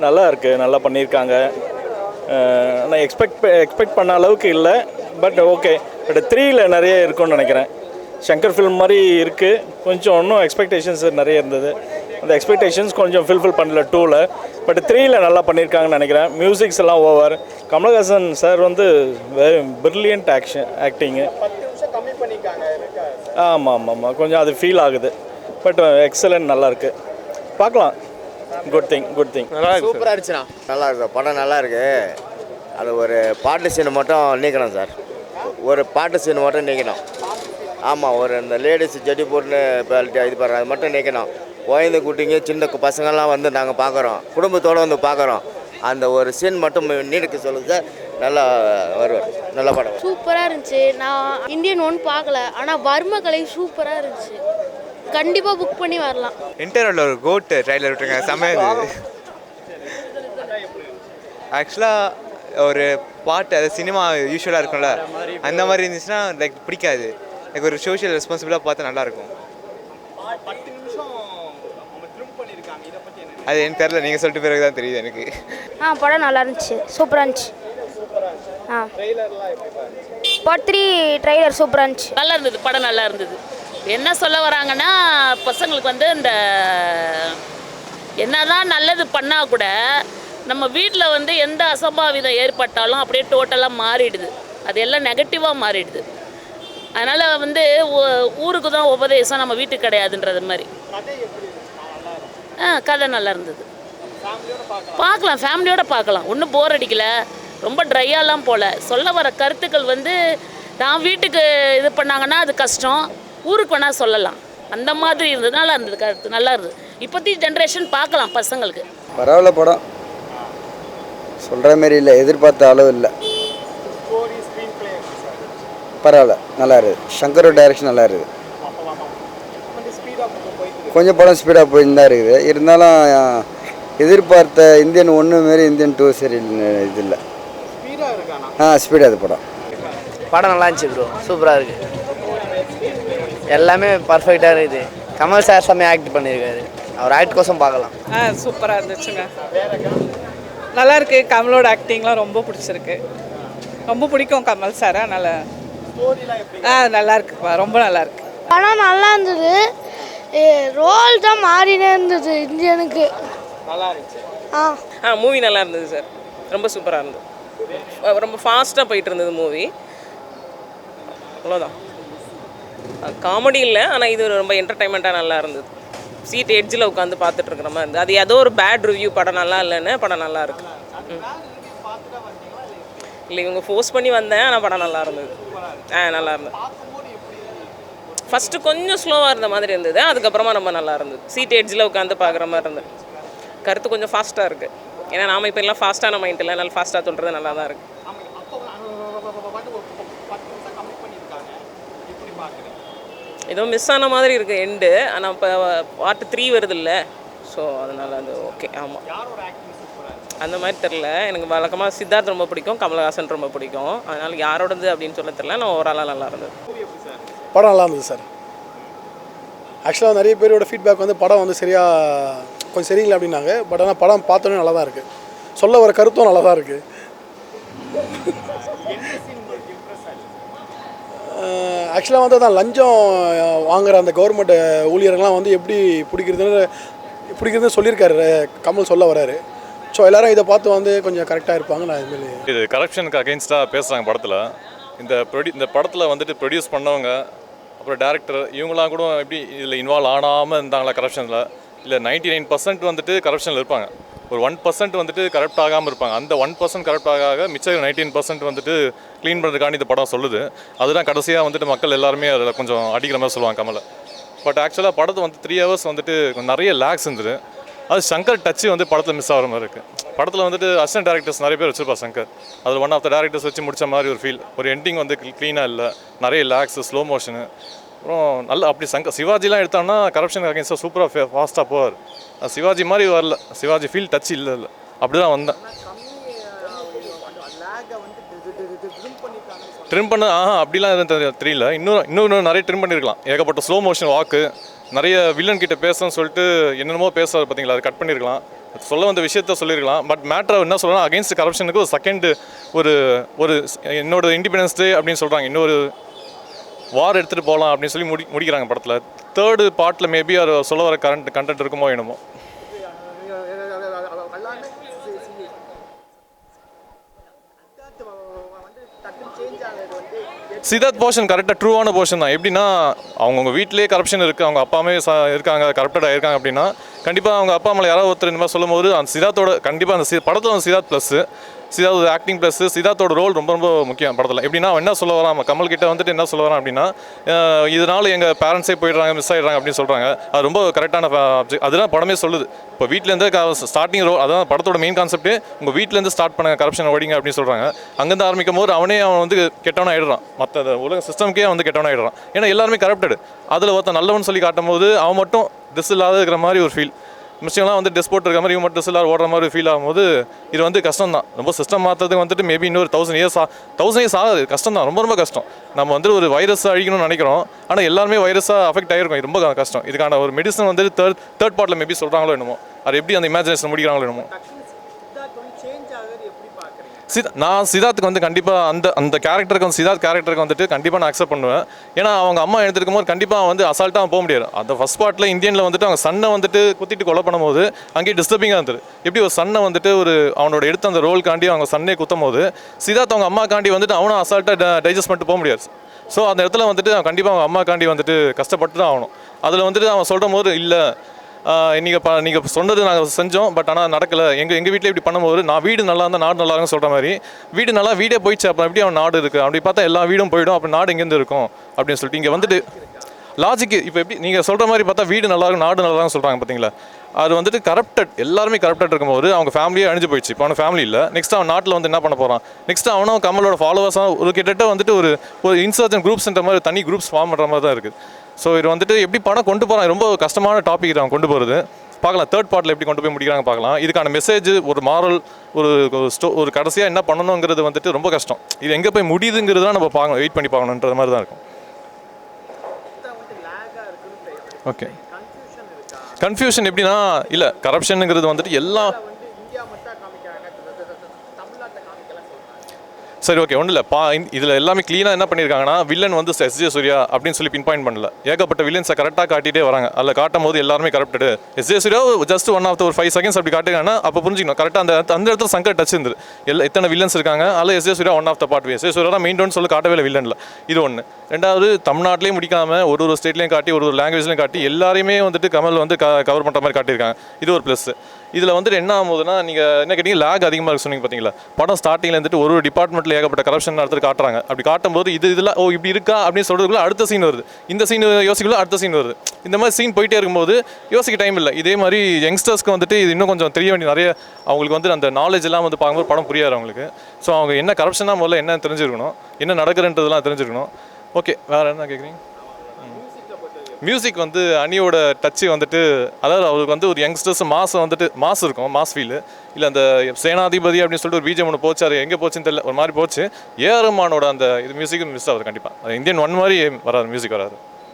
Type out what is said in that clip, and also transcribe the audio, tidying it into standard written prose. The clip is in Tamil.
நல்லா இருக்குது, நல்லா பண்ணியிருக்காங்க. ஆனால் எக்ஸ்பெக்ட் பண்ண அளவுக்கு இல்லை, பட் ஓகே. பட் 3ல் நிறைய இருக்கும்னு நினைக்கிறேன். ஷங்கர் ஃபில்ம் மாதிரி இருக்குது, கொஞ்சம் இன்னும் எக்ஸ்பெக்டேஷன்ஸ் நிறைய இருந்தது. அந்த எக்ஸ்பெக்டேஷன்ஸ் கொஞ்சம் ஃபில்ஃபில் பண்ணல 2ல், பட் 3ல் நல்லா பண்ணியிருக்காங்கன்னு நினைக்கிறேன். மியூசிக்ஸ் எல்லாம் ஓவர். கமலஹாசன் சார் வந்து வெரி பிரில்லியன்ட் ஆக்டிங்கு. ஆமாம், கொஞ்சம் அது ஃபீல் ஆகுது. பட் எக்ஸலன்ட், நல்லா இருக்குது, பார்க்கலாம். Good thing. நல்லா இருக்கு, சூப்பராக இருந்துச்சுண்ணா. நல்லா இருக்கு, படம் நல்லா இருக்கு. அது ஒரு பாட்டு சீனை மட்டும் நீக்கணும் சார், ஒரு பாட்டு சீனை மட்டும் நீக்கணும். ஆமாம், ஒரு இந்த லேடிஸ் ஜட்டி போட்டுன்னு இப்போ இது பண்ணுறோம், அது மட்டும் நீக்கணும். குழந்தை குட்டிங்க சின்ன பசங்கள்லாம் வந்து நாங்கள் பார்க்குறோம், குடும்பத்தோடு வந்து பார்க்குறோம். அந்த ஒரு சீன் மட்டும் நீடிக்க சொல்லுங்க சார், நல்லா வருவார். நல்ல படம், சூப்பராக இருந்துச்சு. நான் இந்தியன் 1 பார்க்கல, ஆனால் வர்மகலை சூப்பராக இருந்துச்சு. கண்டிப்பாக புக் பண்ணி வரலாம். இன்டர்வலில் ஒரு கோட் ட்ரைலர் விட்டுருங்க, செம்மையாக. ஆக்சுவலாக ஒரு பாட்டு, அது சினிமா யூஸ்வலாக இருக்கும்ல, அந்த மாதிரி இருந்துச்சுன்னா லைக் பிடிக்காது. லைக் ஒரு சோஷியல் ரெஸ்பான்சிபிளாக பார்த்தா நல்லாயிருக்கும். அது எனக்கு தெரியல, நீங்கள் சொல்லிட்டு பிறகு தான் தெரியுது எனக்கு. படம் நல்லா இருந்துச்சு, சூப்பராக இருந்துச்சு. பார்ட் 3 ட்ரைலர் சூப்பராக இருந்துச்சு. நல்லா இருந்தது, படம் நல்லா இருந்தது. என்ன சொல்ல வராங்கன்னா, பசங்களுக்கு வந்து இந்த என்னதான் நல்லது பண்ணால் கூட நம்ம வீட்டில் வந்து எந்த அசம்பாவிதம் ஏற்பட்டாலும் அப்படியே டோட்டலாக மாறிடுது, அது எல்லாம் நெகட்டிவாக மாறிடுது. அதனால் வந்து ஊருக்கு தான் உபதேசம், நம்ம வீட்டுக்கு கிடையாதுன்றது மாதிரி. கதை நல்லா இருந்தது, பார்க்கலாம், ஃபேமிலியோடு பார்க்கலாம். ஒன்றும் போர் அடிக்கலை, ரொம்ப ட்ரையாலாம் போகல. சொல்ல வர கருத்துக்கள் வந்து நான் வீட்டுக்கு இது பண்ணாங்கன்னா அது கஷ்டம், ஊருக்கு வேணால் சொல்லலாம், அந்த மாதிரி இருந்தது. நல்லா இருந்தது, கருத்து நல்லா இருந்தது. இப்போத்தி ஜென்ரேஷன் பார்க்கலாம் பசங்களுக்கு. பரவாயில்ல, படம் சொல்கிற மாரி இல்லை, எதிர்பார்த்த அளவு இல்லை. பரவாயில்ல, நல்லா இருக்குது. ஷங்கரோட டைரக்ஷன் நல்லா இருக்குது. கொஞ்சம் படம் ஸ்பீடாக போயின்னு தான் இருக்குது. இருந்தாலும் எதிர்பார்த்த இந்தியன் 1 மாரி இந்தியன் 2 சரி இது இல்லை. ஸ்பீடாக இது படம் நல்லா இருந்துச்சு ப்ரோ, சூப்பராக இருக்குது. எல்லாமே பர்ஃபெக்டாக இருக்குது. கமல் சார் செம்மையாக ஆக்ட் பண்ணியிருக்காரு, அவர் ஆக்ட் கோசம் பார்க்கலாம். சூப்பராக இருந்துச்சுங்க, நல்லா இருக்கு. கமலோட ஆக்டிங்லாம் ரொம்ப பிடிச்சிருக்கு, ரொம்ப பிடிக்கும் கமல் சார். அதனால் நல்லா இருக்குப்பா, ரொம்ப நல்லா இருக்கு. படம் நல்லா இருந்தது, ரோல் தான் மாறினே இருந்தது இந்தியனுக்கு. நல்லா இருந்துச்சு. மூவி நல்லா இருந்தது சார், ரொம்ப சூப்பராக இருந்தது. ரொம்ப ஃபாஸ்ட்டாக போயிட்டு இருந்தது மூவி, அவ்வளோதான். காமெடி இல்லை, ஆனால் இது ரொம்ப என்டர்டைன்மெண்ட்டாக நல்லா இருந்தது. சீட் எட்ஜில் உட்காந்து பார்த்துட்டு இருக்கிற மாதிரி இருந்தது. அது ஏதோ ஒரு பேட் ரிவ்யூ, படம் நல்லா இல்லைன்னு. படம் நல்லா இருக்கு. இல்லை, இவங்க ஃபோர்ஸ் பண்ணி வந்தேன், ஆனால் படம் நல்லா இருந்தது. நல்லா இருந்தது. ஃபஸ்ட்டு கொஞ்சம் ஸ்லோவாக இருந்த மாதிரி இருந்தது, அதுக்கப்புறமா ரொம்ப நல்லா இருந்தது. சீட் எட்ஜில் உட்காந்து பார்க்குற மாதிரி இருந்தது. கருத்து கொஞ்சம் ஃபாஸ்ட்டாக இருக்குது, ஏன்னா நாம் இப்போ எல்லாம் ஃபாஸ்ட்டான மைண்ட் இல்லை, நல்லா ஃபாஸ்ட்டாக சொல்கிறது நல்லா தான் இருக்குது. ஏதோ மிஸ் ஆன மாதிரி இருக்குது எண்டு, ஆனால் இப்போ பார்ட் 3 வருது இல்லை, ஸோ அதனால் அது ஓகே. ஆமாம், அந்த மாதிரி தெரில எனக்கு. வழக்கமாக சித்தார்த் ரொம்ப பிடிக்கும், கமலஹாசன் ரொம்ப பிடிக்கும். அதனால் யாரோடது அப்படின்னு சொல்ல தெரில, நான் ஓவராலாக நல்லா இருந்தது. படம் நல்லா இருந்தது சார். ஆக்சுவலாக நிறைய பேரோட ஃபீட்பேக் வந்து படம் வந்து சரியாக கொஞ்சம் சரியில்லை அப்படின்னாங்க. பட் ஆனால் படம் பார்த்தோன்னே நல்லா தான் இருக்குது, சொல்ல வர கருத்தும் நல்லா தான் இருக்குது. ஆக்சுவலாக வந்து அதான் லஞ்சம் வாங்குகிற அந்த கவர்மெண்ட் ஊழியர்கள்லாம் வந்து எப்படி பிடிக்கிறதுன்னு சொல்லியிருக்காரு கமல், சொல்ல வராரு. ஸோ எல்லோரும் இதை பார்த்து வந்து கொஞ்சம் கரெக்டாக இருப்பாங்க. நான் இதுமாரி இது கரப்ஷனுக்கு அகெயின்ஸ்டாக பேசுகிறாங்க படத்தில். இந்த படத்தில் வந்துட்டு ப்ரொடியூஸ் பண்ணவங்க, அப்புறம் டேரக்டர், இவங்களாம் கூட எப்படி இதில் இன்வால்வ் ஆனாமல் இருந்தாங்களா கரப்ஷனில்? இல்லை 99% வந்துட்டு கரப்ஷனில் இருப்பாங்க, ஒரு 1% வந்துட்டு கரெக்ட் ஆகாமல் இருப்பாங்க. அந்த 1% கரெக்ட் ஆக மிச்சம் 19% வந்துட்டு க்ளீன் பண்ணுறதுக்காண்டி இந்த படம் சொல்லுது. அதுதான் கடைசியாக வந்துட்டு மக்கள் எல்லாருமே அதில் கொஞ்சம் அடிக்கிற மாதிரி சொல்லுவாங்க கமலை. பட் ஆக்சுவலாக படத்தை வந்து 3 hours வந்துட்டு நிறைய லேக்ஸ் இருந்தது. அது சங்கர் டச்சு வந்து படத்தில் மிஸ் ஆகிற மாதிரி இருக்குது. படத்தில் வந்துட்டு அசிஸ்டன்ட் டேரக்டர்ஸ் நிறைய பேர் வச்சுருப்பா சங்கர், அதில் ஒன் ஆஃப் த டேரக்டர்ஸ் வச்சு முடித்த மாதிரி ஒரு ஃபீல். ஒரு எண்டிங் வந்து க்ளீனாக இல்லை, நிறைய லேக்ஸு, ஸ்லோ மோஷனு. அப்புறம் நல்லா அப்படி சிவாஜிலாம் எடுத்தோம்னா கரப்ஷன் அகேன்ஸ்டாக சூப்பராக ஃபாஸ்ட்டாக போவார். சிவாஜி மாதிரி வரல, சிவாஜி ஃபீல் டச் இல்லை, அப்படி தான் வந்தேன். ட்ரிம் பண்ண அப்படிலாம் எதுவும் தெரியல. இன்னும் நிறைய ட்ரிம் பண்ணியிருக்கலாம். ஏகப்பட்ட ஸ்லோ மோஷன் வாக்கு, நிறைய வில்லன் கிட்ட பேசணும்னு சொல்லிட்டு என்னென்னமோ பேசுறது பார்த்தீங்களா, அது கட் பண்ணியிருக்கலாம். சொல்ல வந்த விஷயத்த சொல்லியிருக்கலாம். பட் மேட்ரை என்ன சொல்லலாம், அகெயின்ஸ்ட் கரப்ஷனுக்கு ஒரு செகண்ட் ஒரு ஒரு என்னோட இண்டிபெண்டன்ஸ் டே அப்படின்னு சொல்கிறாங்க, இன்னொரு வார் எடுத்துகிட்டு போகலாம் அப்படின்னு சொல்லி முடிக்கிறாங்க படத்தில். தேர்டு பார்ட்டில் மேபி அது சொல்ல வர கண்டென்ட் இருக்குமோ என்னமோ. சித்தார்த் போர்ஷன் கரெக்டாக ட்ரூவான போர்ஷன் தான். எப்படின்னா அவங்கவுங்க வீட்டிலேயே கரப்ஷன் இருக்குது, அவங்க அப்பாமே இருக்காங்க, கரப்டடாக இருக்காங்க அப்படின்னா கண்டிப்பாக அவங்க அப்பா அம்மா யாராவது ஒருத்தர் இந்த மாதிரி சொல்லும் போது அந்த சித்தார்த்தோட கண்டிப்பாக அந்த படத்தில் வந்து Siddharth plus Siddharth acting plus சித்தார்த்தோட ரோல் ரொம்ப ரொம்ப முக்கியம் படத்தில். எப்படின்னா அவன் என்ன சொல்ல வரான், கமல் கிட்ட வந்துட்டு என்ன சொல்ல வரான் அப்படின்னா, இதனால் எங்கள் பேரண்ட்ஸே போயிடுறாங்க, மிஸ் ஆகிடுறாங்க அப்படின்னு சொல்கிறாங்க. அது ரொம்ப கரெக்டான அதுதான் படமே சொல்லுது. இப்போ வீட்டிலேருந்து ஸ்டார்டிங் ரோல் அதான் படத்தோட மெயின் கான்செப்ட்டு, உங்கள் வீட்டிலேருந்து ஸ்டார்ட் பண்ண கரப்ஷன் ஓடிங்க அப்படின்னு சொல்கிறாங்க. அங்கேருந்து ஆரம்பிக்கும் போது அவன் வந்து கெட்டவனாக ஆகிடுறான், மற்ற உலக சிஸ்டம்க்கே வந்து கெட்டவனாக ஆகிடுறான். ஏன்னா எல்லாருமே கரப்டடு. அதில் ஒருத்தன் நல்லவன் சொல்லி காட்டும் போது அவன் மட்டும் ட்ரெஸ் இல்லாத இருக்கிற மாதிரி ஒரு ஃபீல், மிச்சம்லாம் வந்து டெஸ்ட் போட்டு இருக்க மாதிரி இவங்க மட்டும் ட்ரெஸ் இல்லாத ஓடுற மாதிரி ஃபீல் ஆகும்போது இது வந்து கஷ்டம் தான். ரொம்ப சிஸ்டம் மாற்றுறதுக்கு வந்துட்டு மேபி இன்னொரு 1000 இயர்ஸ் ஆகுது. கஷ்டம் தான், ரொம்ப ரொம்ப கஷ்டம். நம்ம வந்து ஒரு வைரஸ் அழிக்கணும்னு நினைக்கிறோம், ஆனால் எல்லாருமே வைரஸாக அஃபெக்ட் ஆகிருக்கும். இது ரொம்ப கஷ்டம். இதுக்கான ஒரு மெடிசன் வந்து தேர்ட் பார்ட்டில் மேபி சொல்கிறாங்களோ என்னமோ, அது எப்படி அந்த இமேஜினேஷன் முடிக்கிறாங்களோ என்னமோ. நான் சித்தார்த்துக்கு வந்து கண்டிப்பாக அந்த கேரக்டருக்கு வந்து சித்தார்த் கேரக்டருக்கு வந்துட்டு கண்டிப்பாக நான் அக்செப்ட் பண்ணுவேன். ஏன்னா அவங்க அம்மா எடுத்துருக்கும் போது கண்டிப்பாக வந்து அசால்ட்டாக போக முடியாது. அந்த ஃபஸ்ட் பார்ட்டில் இந்தியனில் வந்துட்டு அவங்க சன்னை வந்துட்டு குத்திட்டு கொலை பண்ணும்போது அங்கேயே டிஸ்டர்பிங்காக இருந்தது. எப்படி ஒரு சன்னை வந்துட்டு அவனோட எடுத்த அந்த ரோல்காண்டி அவங்க சன்னே குத்தும் போது சித்தார்த் அவங்க அம்மாக்காண்டி வந்துட்டு அவனும் அசால்ட்டாக டைஜஸ்ட் பண்ணிட்டு போக முடியாது. ஸோ அந்த இடத்துல வந்துட்டு அவன் கண்டிப்பாக அவங்க அம்மாக்காண்டி வந்துட்டு கஷ்டப்பட்டு தான் ஆகணும். அதில் வந்துட்டு அவன் சொல்கிற போது இல்லை நீங்கள் சொன்னது நாங்கள் செஞ்சோம், பட் ஆனால் நடக்கலை, எங்கள் வீட்டில் இப்படி பண்ணும்போது நான் வீடு நல்லா இருந்தால் நாடு நல்லா இருக்குன்னு சொல்கிற மாதிரி வீடே போயிடுச்சு, அப்புறம் எப்படி அவன் நாடு இருக்குது அப்படி பார்த்தா எல்லா வீடும் போயிடும், அப்புறம் நாடு எங்கேருந்து இருக்கும் அப்படின்னு சொல்லிட்டு இங்கே வந்துட்டு லாஜிக்கு இப்போ எப்படி நீங்கள் சொல்கிற மாதிரி பார்த்தா வீடு நல்லா இருக்கும் நாடு நல்லா இருக்குன்னு சொல்கிறாங்க பார்த்தீங்களா. அது வந்துட்டு கரப்டட், எல்லாருமே கரப்டட் இருக்கும்போது அவங்க ஃபேமிலியே அழிஞ்சு போயிடுச்சு. இப்போ அவன் ஃபேமிலி இல்லை, நெக்ஸ்ட் அவன் நாட்டில் வந்து என்ன பண்ண போகிறான், நெக்ஸ்ட் அவனும் கமலோட ஃபாலோவர்ஸாக ஒரு கிட்டத்தட்ட வந்துட்டு ஒரு இன்சர்ஜன் குரூப்ஸ்ன்ற மாதிரி தனி குரூப்ஸ் ஃபார்ம் பண்ணுற மாதிரி தான் இருக்குது. ஸோ இது வந்துட்டு எப்படி படம் கொண்டு போகிறான், ரொம்ப கஷ்டமான டாபிக் அவன் கொண்டு போகிறது. பார்க்கலாம் தேர்ட் பார்ட்டில் எப்படி கொண்டு போய் முடிக்கிறாங்க பார்க்கலாம். இதுக்கான மெசேஜ் ஒரு மாரல் ஒரு கடைசியாக என்ன பண்ணணுங்கிறது வந்துட்டு ரொம்ப கஷ்டம். இது எங்கே போய் முடியுதுங்கிறது தான் நம்ம பார்க்கணும், வெயிட் பண்ணி பார்க்கணுன்ற மாதிரி தான் இருக்கும். ஓகே, கன்ஃபியூஷன் எப்படின்னா இல்லை கரப்ஷனுங்கிறது வந்துட்டு எல்லாம் சரி ஓகே ஒன்றும் இல்லை இதில் எல்லாமே க்ளீனாக என்ன பண்ணியிருக்காங்கன்னா வில்லன் வந்து எஸ்ஜே சூர்யா அப்படின்னு சொல்லி பின் பாயிண்ட் பண்ணல, ஏகப்பட்ட வில்லன்ஸை கரெக்டாக காட்டிகிட்டே வராங்க. அதில் காட்டும் போது எல்லாருமே corrupted. SJ Suryah just one of ஒரு 5 செகண்ட்ஸ் அப்படி காட்டுங்கன்னா அப்போ புரிஞ்சுக்கணும் கரெக்டாக அந்த இடத்துல சங்கர் டச் இருந்தது. எத்தனை வில்லன்ஸ் இருக்காங்க, அதில் SJ Suryah one of the part. SJ Suryah தான் மெயின் டோன் சொல்லி காட்டவே இல்லை வில்லனில். இது ஒன்று. ரெண்டாவது தமிழ்நாட்டிலேயே முடிக்காமல் ஒரு ஸ்டேட்லேயும் காட்டி ஒரு லாங்குவேஜ்லையும் காட்டி எல்லாருமே வந்துட்டு கமல் வந்து கவர் பண்ணுற மாதிரி காட்டியிருக்காங்க. இது ஒரு ப்ளஸ். இதில் வந்துட்டு என்ன ஆகுதுன்னா நீங்கள் என்ன கேட்டீங்க, லேக் அதிகமாக இருக்கு சொன்னீங்க பார்த்தீங்களா. படம் ஸ்டார்டிங்கில் வந்துட்டு ஒரு டிபார்ட்மெண்ட்டில் ஏகப்பட்ட கரப்ஷன் நடத்துட்டு காட்டுறாங்க. அப்படி காட்டும்போது இதெல்லாம் இப்படி இருக்கா அப்படின்னு சொல்கிறதுக்குள்ள அடுத்த சீன் வருது, இந்த சீன் யோசிக்கல அடுத்த சீன் வருது. இந்த மாதிரி சீன் போயிட்டே இருக்கும்போது யோசிக்க டைம் இல்லை. இதே மாதிரி யங்ஸ்டர்ஸ்க்கு வந்துட்டு இது இன்னும் கொஞ்சம் தெரிய வேண்டிய நிறைய அவங்களுக்கு வந்து அந்த நாலேஜ் எல்லாம் வந்து பார்க்கும்போது படம் புரியாது அவங்களுக்கு. ஸோ அவங்க என்ன கரப்ஷனாக முதல்ல என்ன தெரிஞ்சுருக்கணும், என்ன நடக்குதுன்றதுலாம் தெரிஞ்சுக்கணும். ஓகே, வேறு என்ன கேட்குறீங்க? மியூசிக் வந்து அனியோட டச்சு வந்துட்டு அதாவது அவருக்கு வந்து ஒரு யங்ஸ்டர்ஸ் மாஸ் இருக்கும், மாஸ் ஃபீல் இல்லை. அந்த சேனாதிபதி அப்படின்னு சொல்லிட்டு ஒரு பிஜிஎம் ஒன்று போச்சு, அது எங்கே போச்சுன்னு தெரியல, ஒரு மாதிரி போச்சு. ஏஆர் ரஹ்மானோட அந்த இது மியூசிக் மிஸ் ஆகுது கண்டிப்பாக. அது இந்தியன் 1 மாதிரி வராது, மியூசிக் வராது.